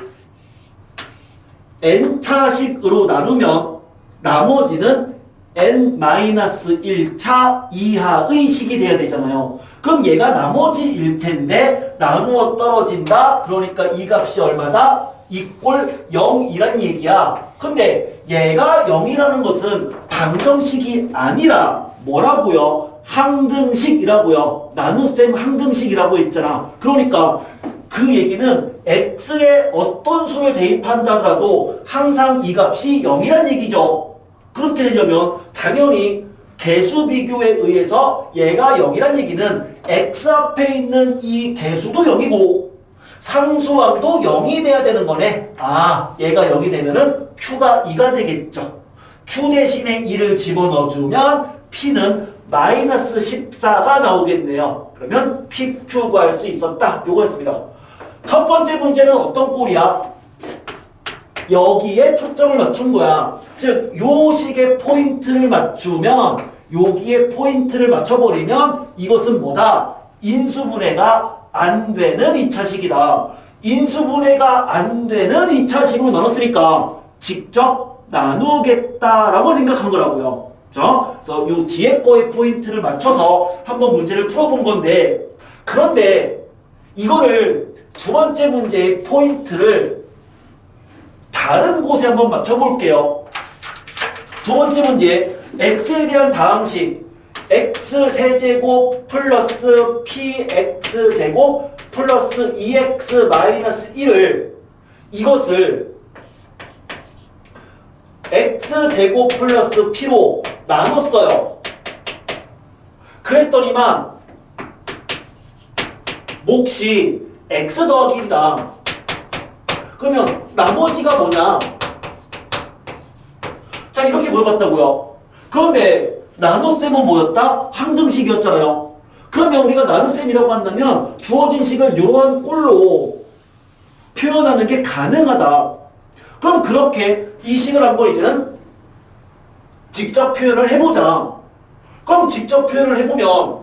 S1: n차식으로 나누면 나머지는 n-1차 이하의 식이 돼야 되잖아요. 그럼 얘가 나머지일 텐데 나누어 떨어진다. 그러니까 이 값이 얼마다? 이꼴 0이란 얘기야. 근데 얘가 0이라는 것은 방정식이 아니라 뭐라고요? 항등식이라고요. 나눗셈 항등식이라고 했잖아. 그러니까 그 얘기는 x에 어떤 수를 대입한다 하더라도 항상 이 값이 0이란 얘기죠. 그렇게 되려면 당연히 개수 비교에 의해서 얘가 0이란 얘기는 x 앞에 있는 이 개수도 0이고 상수항도 0이 돼야 되는 거네. 아, 얘가 0이 되면은 q가 2가 되겠죠. q 대신에 2를 집어넣어주면 p는 마이너스 14가 나오겠네요. 그러면 pq 구할 수 있었다. 요거였습니다. 첫 번째 문제는 어떤 꼴이야? 여기에 초점을 맞춘 거야. 즉, 요 식의 포인트를 맞추면 여기에 포인트를 맞춰버리면 이것은 뭐다? 인수분해가 안 되는 2차식이다. 인수분해가 안 되는 2차식으로 나눴으니까 직접 나누겠다라고 생각한 거라고요. 그래서 요 뒤에 거에 포인트를 맞춰서 한번 문제를 풀어본 건데 그런데 이거를 두 번째 문제의 포인트를 다른 곳에 한번 맞춰볼게요. 두 번째 문제 x에 대한 다항식 x세제곱 플러스 px제곱 플러스 2x 마이너스 1을 이것을 x제곱 플러스 p로 나눴어요. 그랬더니만 몫이 x 더하기 1이다. 그러면 나머지가 뭐냐? 자, 이렇게 물어봤다고요. 그런데 나눗셈은 뭐였다? 항등식이었잖아요. 그러면 우리가 나눗셈이라고 한다면 주어진 식을 이러한 꼴로 표현하는 게 가능하다. 그럼 그렇게 이 식을 한번 이제는 직접 표현을 해보자. 그럼 직접 표현을 해보면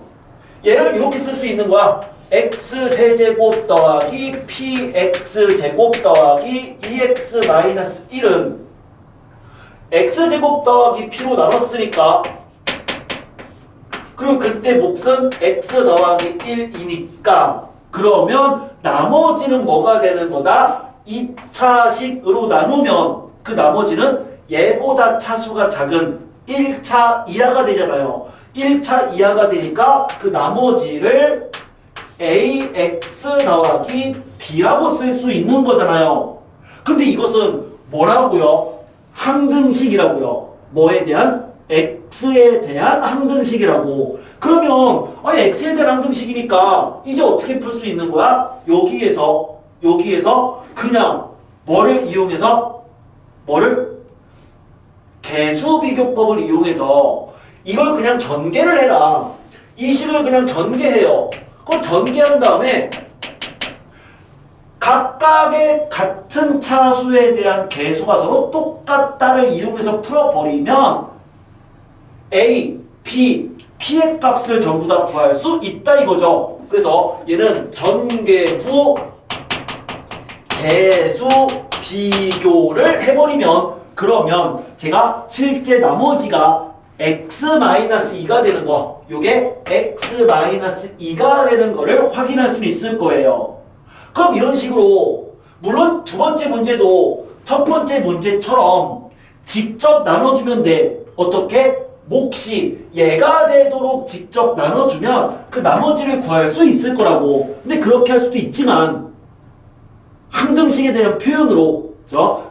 S1: 얘를 이렇게 쓸 수 있는 거야. x세제곱 더하기 px제곱 더하기 2x 마이너스 1은 x제곱 더하기 p로 나눴으니까 그리고 그때 몫은 x 더하기 1이니까 그러면 나머지는 뭐가 되는 거다? 2차식으로 나누면 그 나머지는 얘보다 차수가 작은 1차 이하가 되잖아요. 1차 이하가 되니까 그 나머지를 ax 더하기 b라고 쓸 수 있는 거잖아요. 근데 이것은 뭐라고요? 항등식이라고요. 뭐에 대한? x에 대한 항등식이라고. 그러면 x에 대한 항등식이니까 이제 어떻게 풀 수 있는 거야? 여기에서 그냥 뭐를 이용해서? 뭐를? 개수비교법을 이용해서 이걸 그냥 전개를 해라. 이 식을 그냥 전개해요. 그럼 전개한 다음에 각각의 같은 차수에 대한 개수가 서로 똑같다를 이용해서 풀어버리면 A, B, P의 값을 전부 다 구할 수 있다 이거죠. 그래서 얘는 전개 후 개수 비교를 해버리면 그러면 제가 실제 나머지가 x-2가 되는 거, 요게 x-2가 되는 거를 확인할 수 있을 거예요. 그럼 이런 식으로 물론 두 번째 문제도 첫 번째 문제처럼 직접 나눠주면 돼. 어떻게? 몫이 얘가 되도록 직접 나눠주면 그 나머지를 구할 수 있을 거라고. 근데 그렇게 할 수도 있지만 항등식에 대한 표현으로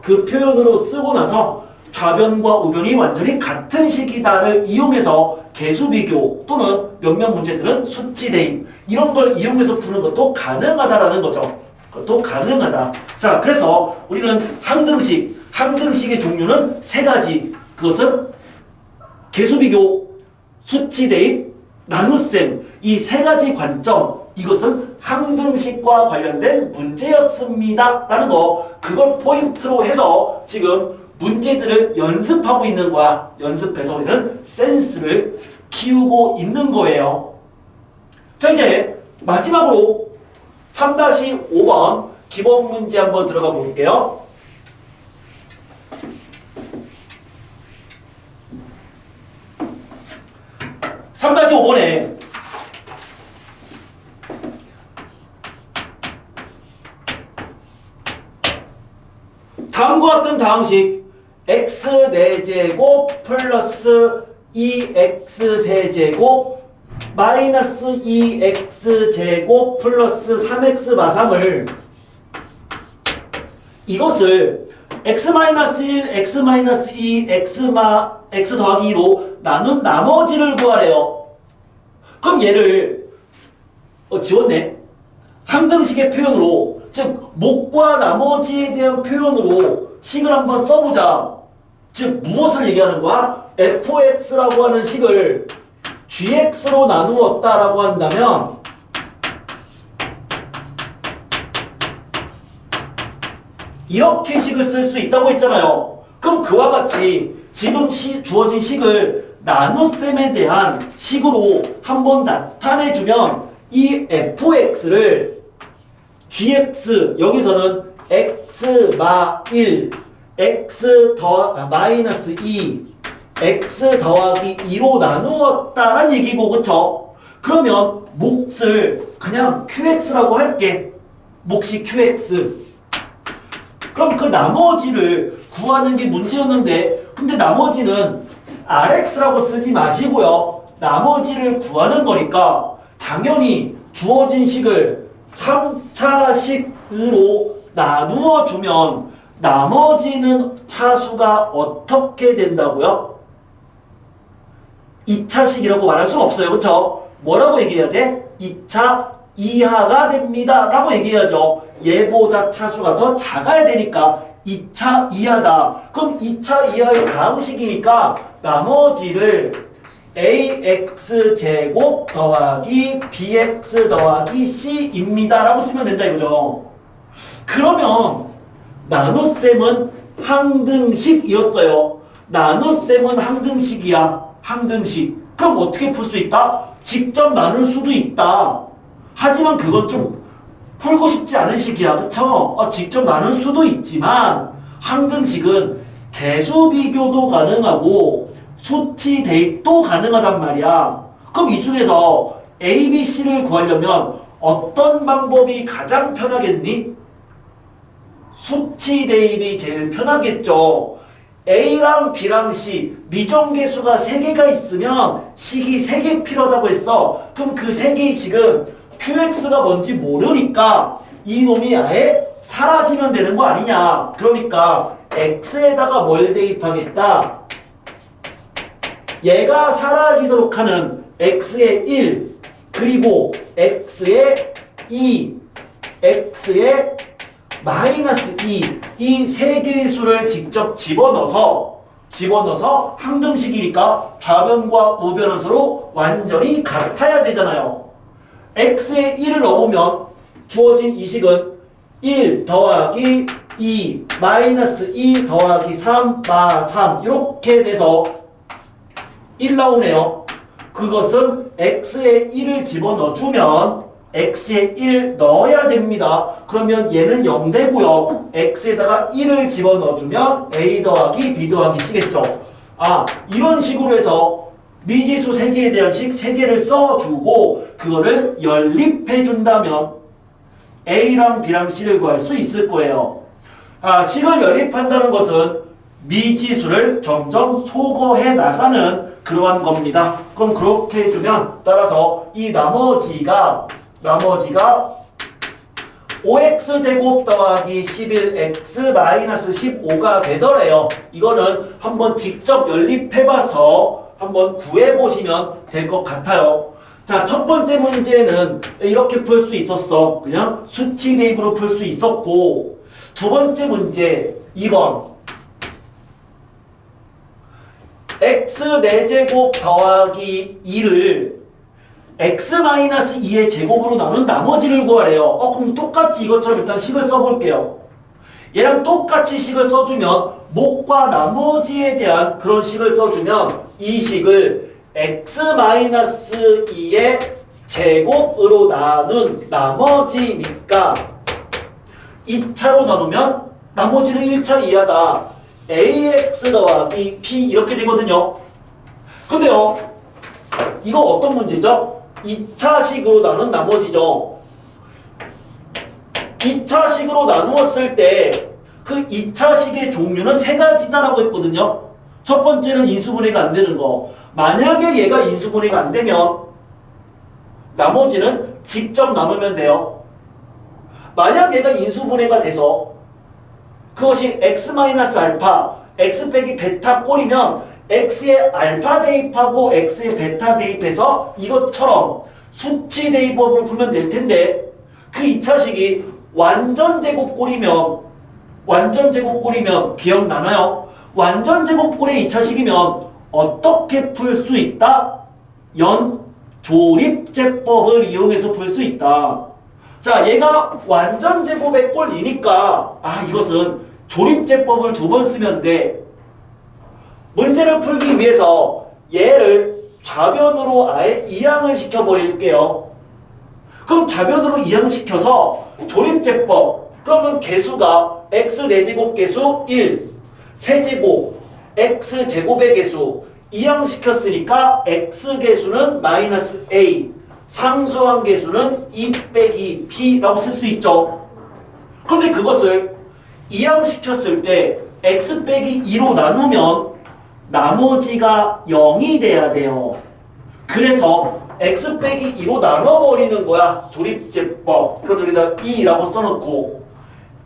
S1: 그 표현으로 쓰고 나서 좌변과 우변이 완전히 같은 식이다를 이용해서 개수비교 또는 몇몇 문제들은 수치 대입 이런 걸 이용해서 푸는 것도 가능하다라는 거죠. 그것도 가능하다. 자, 그래서 우리는 항등식의 종류는 세 가지. 그것은 개수비교, 수치 대입, 나눗셈 이 세 가지 관점 이것은 항등식과 관련된 문제였습니다. 라는 거 그걸 포인트로 해서 지금 문제들을 연습하고 있는 거야. 연습해서 우리는 센스를 키우고 있는 거예요. 자, 이제 마지막으로 3-5번 기본 문제 한번 들어가 볼게요. 3-5번에 다음과 같은 다항식 x 4제곱 플러스 2x 세제곱 마이너스 2x 제곱 플러스 3x 마삼을 이것을 x-1, x-2, x 더하기 2로 나눈 나머지를 구하래요. 그럼 얘를 지웠네. 항등식의 표현으로 즉 몫과 나머지에 대한 표현으로 식을 한번 써보자. 즉 무엇을 얘기하는 거야? fx라고 하는 식을 gx로 나누었다라고 한다면 이렇게 식을 쓸 수 있다고 했잖아요. 그럼 그와 같이 지금 주어진 식을 나눗셈에 대한 식으로 한번 나타내주면 이 fx를 gx 여기서는 x-1 x 마이너스 2 x 더하기 2로 나누었다는 얘기고 그쵸? 그러면 몫을 그냥 qx라고 할게. 몫이 qx. 그럼 그 나머지를 구하는 게 문제였는데 근데 나머지는 rx라고 쓰지 마시고요. 나머지를 구하는 거니까 당연히 주어진 식을 3차식으로 나누어 주면 나머지는 차수가 어떻게 된다고요? 2차식이라고 말할 수 없어요. 그렇죠? 뭐라고 얘기해야 돼? 2차 이하가 됩니다. 라고 얘기해야죠. 얘보다 차수가 더 작아야 되니까 2차 이하다. 그럼 2차 이하의 다항식이니까 나머지를 ax제곱 더하기 bx 더하기 c입니다. 라고 쓰면 된다 이거죠. 그러면 나눗셈은 항등식이었어요. 나눗셈은 항등식이야. 항등식. 그럼 어떻게 풀 수 있다? 직접 나눌 수도 있다. 하지만 그건 좀 풀고 싶지 않은 식이야. 그쵸? 직접 나눌 수도 있지만 항등식은 개수 비교도 가능하고 수치 대입도 가능하단 말이야. 그럼 이 중에서 A, B, C를 구하려면 어떤 방법이 가장 편하겠니? 수치 대입이 제일 편하겠죠. A랑 B랑 C 미정계수가 3개가 있으면 식이 3개 필요하다고 했어. 그럼 그 3개의 식은 QX가 뭔지 모르니까 이놈이 아예 사라지면 되는 거 아니냐. 그러니까 X에다가 뭘 대입하겠다. 얘가 사라지도록 하는 X의 1 그리고 X의 2 X의 마이너스 2 이 세 개의 수를 직접 집어넣어서 항등식이니까 좌변과 우변은 서로 완전히 같아야 되잖아요. X의 1을 넣으면 주어진 이 식은 1 더하기 2 마이너스 2 더하기 3 마 3 이렇게 돼서 1 나오네요. 그것은 X의 1을 집어넣어주면 X에 1 넣어야 됩니다. 그러면 얘는 0 되고요. X에다가 1을 집어넣어주면 A 더하기 B 더하기 C겠죠. 이런 식으로 해서 미지수 3개에 대한 식 3개를 써주고 그거를 연립해준다면 A랑 B랑 C를 구할 수 있을 거예요. 식을 연립한다는 것은 미지수를 점점 소거해 나가는 그러한 겁니다. 그럼 그렇게 해주면 따라서 이 나머지가 5x제곱 더하기 11x 마이너스 15가 되더래요. 이거는 한번 직접 연립해봐서 한번 구해보시면 될 것 같아요. 자, 첫 번째 문제는 이렇게 풀 수 있었어. 그냥 수치 대입으로 풀 수 있었고, 두 번째 문제 2번 x 4제곱 더하기 2를 x-2의 제곱으로 나눈 나머지를 구하래요. 그럼 똑같이 이것처럼 일단 식을 써볼게요. 얘랑 똑같이 식을 써주면 목과 나머지에 대한 그런 식을 써주면 이 식을 x-2의 제곱으로 나눈 나머지니까 2차로 나누면 나머지는 1차 이하다. ax 더하기 p 이렇게 되거든요. 근데요, 이거 어떤 문제죠? 2차식으로 나눈 나머지죠. 2차식으로 나누었을 때 그 2차식의 종류는 3가지다라고 했거든요. 첫 번째는 인수분해가 안 되는 거. 만약에 얘가 인수분해가 안 되면 나머지는 직접 나누면 돼요. 만약 얘가 인수분해가 돼서 그것이 x-알파, x 빼기 베타 꼴이면 x에 알파 대입하고 x에 베타 대입해서 이것처럼 수치 대입법을 풀면 될 텐데 그 2차식이 완전제곱꼴이면 기억나나요? 완전제곱꼴의 2차식이면 어떻게 풀 수 있다? 조립제법을 이용해서 풀 수 있다. 자, 얘가 완전제곱의 꼴이니까 이것은 조립제법을 2번 쓰면 돼. 문제를 풀기 위해서 얘를 좌변으로 아예 이항을 시켜버릴게요. 그럼 좌변으로 이항시켜서 조립제법, 그러면 개수가 x 4제곱 개수 1, 세제곱, x 제곱의 개수 이항시켰으니까 x 개수는 마이너스 a, 상수한 개수는 2 빼기 b라고 쓸 수 있죠. 그런데 그것을 이항시켰을 때 x 빼기 2로 나누면 나머지가 0이 돼야 돼요. 그래서 x 빼기 2로 나눠버리는 거야. 조립제법. 그럼 여기다 2라고 써놓고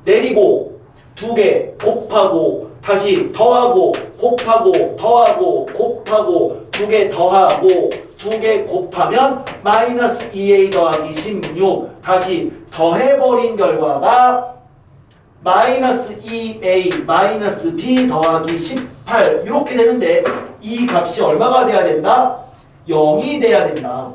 S1: 내리고 2개 곱하고 다시 더하고 곱하고 더하고 곱하고 2개 더하고 2개 곱하면 마이너스 2a 더하기 16 다시 더해버린 결과가 마이너스 2a 마이너스 b 더하기 18 이렇게 되는데 이 값이 얼마가 돼야 된다? 0이 돼야 된다.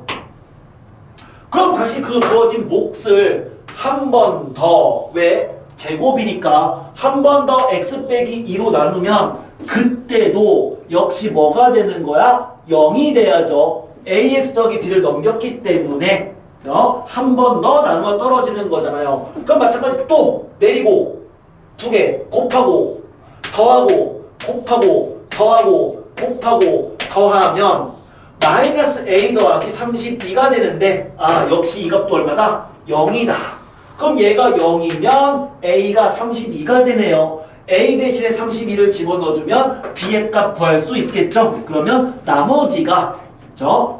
S1: 그럼 다시 그 주어진 몫을 한 번 더, 왜? 제곱이니까 한 번 더 x 빼기 2로 나누면 그때도 역시 뭐가 되는 거야? 0이 돼야죠. ax 더하기 b를 넘겼기 때문에 한 번 더 나누어 떨어지는 거잖아요. 그럼 마찬가지 또 내리고 2개 곱하고 더하고 곱하고 더하고 곱하고 더하면 마이너스 a 더하기 32가 되는데 역시 이 값도 얼마다? 0이다. 그럼 얘가 0이면 A가 32가 되네요. A 대신에 32를 집어넣어주면 B의 값 구할 수 있겠죠? 그러면 나머지가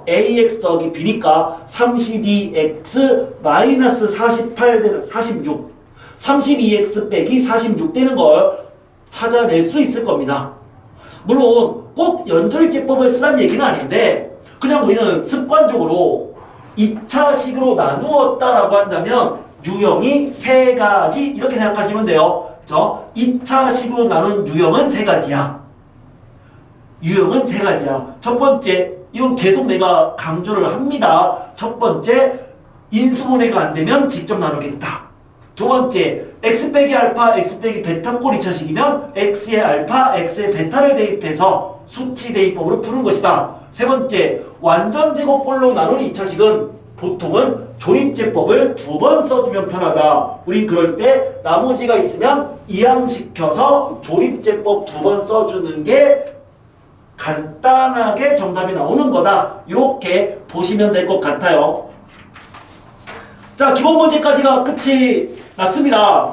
S1: AX 더하기 B니까 32X 마이너스 48 되는 46 32X 빼기 46 되는 걸 찾아낼 수 있을 겁니다. 물론 꼭 연조립제법을 쓰란 얘기는 아닌데 그냥 우리는 습관적으로 2차식으로 나누었다라고 한다면 유형이 세 가지 이렇게 생각하시면 돼요. 2차식으로 나눈 유형은 세 가지야. 유형은 세 가지야. 첫 번째, 이건 계속 내가 강조를 합니다. 첫 번째, 인수분해가 안 되면 직접 나누겠다. 두 번째, x 빼기 알파, x 빼기 베타 꼴 2차식이면 x의 알파, x의 베타를 대입해서 수치 대입법으로 푸는 것이다. 세 번째, 완전 제곱꼴로 나눈 2차식은 보통은 조립제법을 2번 써주면 편하다. 우린 그럴 때 나머지가 있으면 이항시켜서 조립제법 2번 써주는 게 간단하게 정답이 나오는 거다. 이렇게 보시면 될 것 같아요. 자, 기본 문제까지가 끝이 났습니다.